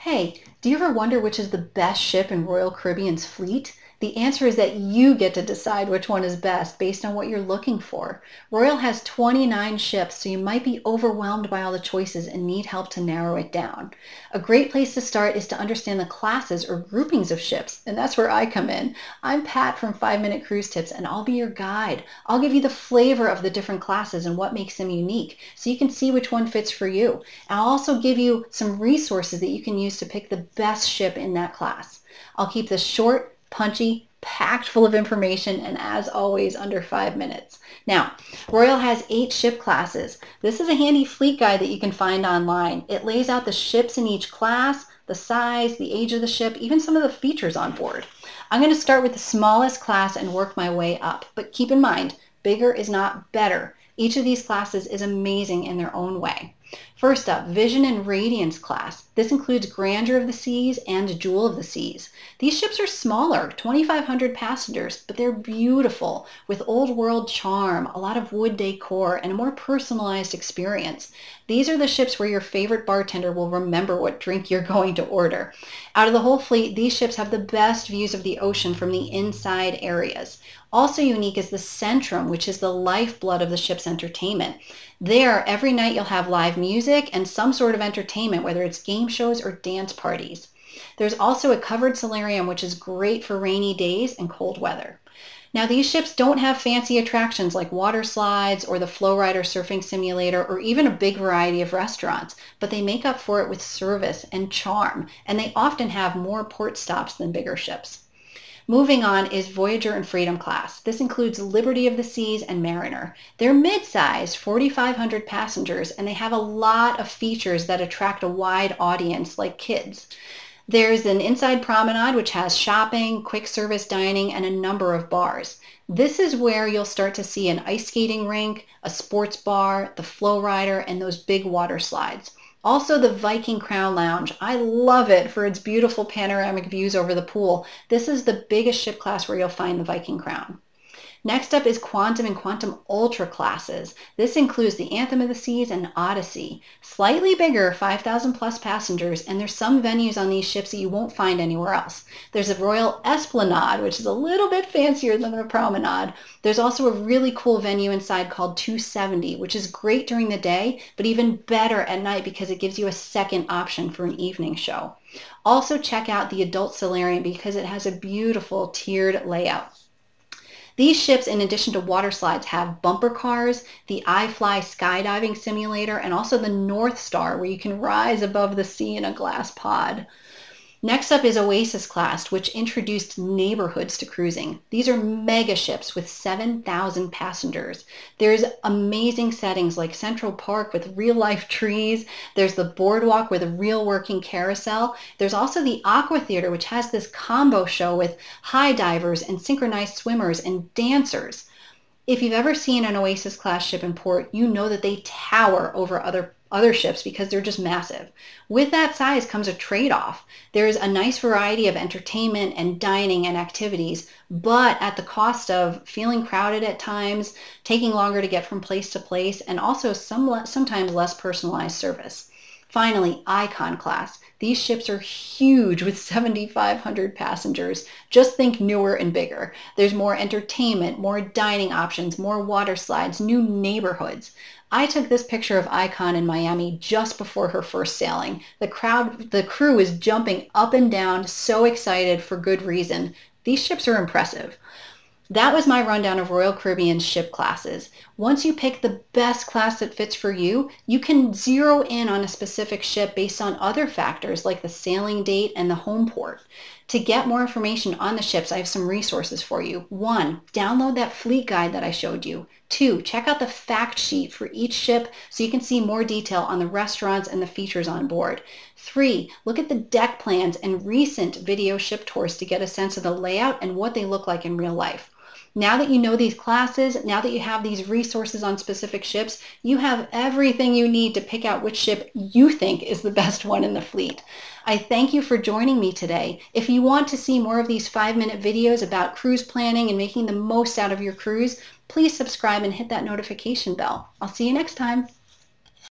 Hey, do you ever wonder which is the best ship in Royal Caribbean's fleet? The answer is that you get to decide which one is best based on what you're looking for. Royal has 29 ships, so you might be overwhelmed by all the choices and need help to narrow it down. A great place to start is to understand the classes or groupings of ships, and that's where I come in. I'm Pat from 5 Minute Cruise Tips, and I'll be your guide. I'll give you the flavor of the different classes and what makes them unique, so you can see which one fits for you. And I'll also give you some resources that you can use to pick the best ship in that class. I'll keep this short, punchy, packed full of information, and as always, under 5 minutes. Now, Royal has 8 ship classes. This is a handy fleet guide that you can find online. It lays out the ships in each class, the size, the age of the ship, even some of the features on board. I'm going to start with the smallest class and work my way up, but keep in mind, bigger is not better. Each of these classes is amazing in their own way. First up, Vision and Radiance class. This includes Grandeur of the Seas and Jewel of the Seas. These ships are smaller, 2,500 passengers, but they're beautiful with old world charm, a lot of wood decor, and a more personalized experience. These are the ships where your favorite bartender will remember what drink you're going to order. Out of the whole fleet, these ships have the best views of the ocean from the inside areas. Also unique is the Centrum, which is the lifeblood of the ship's entertainment. There, every night you'll have live music and some sort of entertainment, whether it's game shows or dance parties. There's also a covered solarium, which is great for rainy days and cold weather. Now, these ships don't have fancy attractions like water slides or the Flowrider surfing simulator or even a big variety of restaurants, but they make up for it with service and charm, and they often have more port stops than bigger ships. Moving on is Voyager and Freedom class. This includes Liberty of the Seas and Mariner. They're mid-sized, 4,500 passengers, and they have a lot of features that attract a wide audience like kids. There's an inside promenade which has shopping, quick service dining, and a number of bars. This is where you'll start to see an ice skating rink, a sports bar, the Flowrider, and those big water slides. Also the Viking Crown Lounge. I love it for its beautiful panoramic views over the pool. This is the biggest ship class where you'll find the Viking Crown. Next up is Quantum and Quantum Ultra classes. This includes the Anthem of the Seas and Odyssey. Slightly bigger, 5,000 plus passengers, and there's some venues on these ships that you won't find anywhere else. There's a Royal Esplanade, which is a little bit fancier than the Promenade. There's also a really cool venue inside called 270, which is great during the day, but even better at night because it gives you a second option for an evening show. Also check out the Adult Solarium because it has a beautiful tiered layout. These ships, in addition to water slides, have bumper cars, the iFly skydiving simulator, and also the North Star, where you can rise above the sea in a glass pod. Next up is Oasis class, which introduced neighborhoods to cruising. These are mega ships with 7,000 passengers. There's amazing settings like Central Park with real-life trees. There's the boardwalk with a real working carousel. There's also the Aqua Theater, which has this combo show with high divers and synchronized swimmers and dancers. If you've ever seen an Oasis class ship in port, you know that they tower over other ships because they're just massive. With that size comes a trade-off. There's a nice variety of entertainment and dining and activities, but at the cost of feeling crowded at times, taking longer to get from place to place, and also sometimes less personalized service. Finally, Icon class. These ships are huge with 7,500 passengers. Just think newer and bigger. There's more entertainment, more dining options, more water slides, new neighborhoods. I took this picture of Icon in Miami just before her first sailing. The crew is jumping up and down, so excited for good reason. These ships are impressive. That was my rundown of Royal Caribbean's ship classes. Once you pick the best class that fits for you, you can zero in on a specific ship based on other factors like the sailing date and the home port. To get more information on the ships, I have some resources for you. 1, download that fleet guide that I showed you. 2, check out the fact sheet for each ship so you can see more detail on the restaurants and the features on board. 3, look at the deck plans and recent video ship tours to get a sense of the layout and what they look like in real life. Now that you know these classes, now that you have these resources on specific ships, you have everything you need to pick out which ship you think is the best one in the fleet. I thank you for joining me today. If you want to see more of these 5-minute videos about cruise planning and making the most out of your cruise, please subscribe and hit that notification bell. I'll see you next time.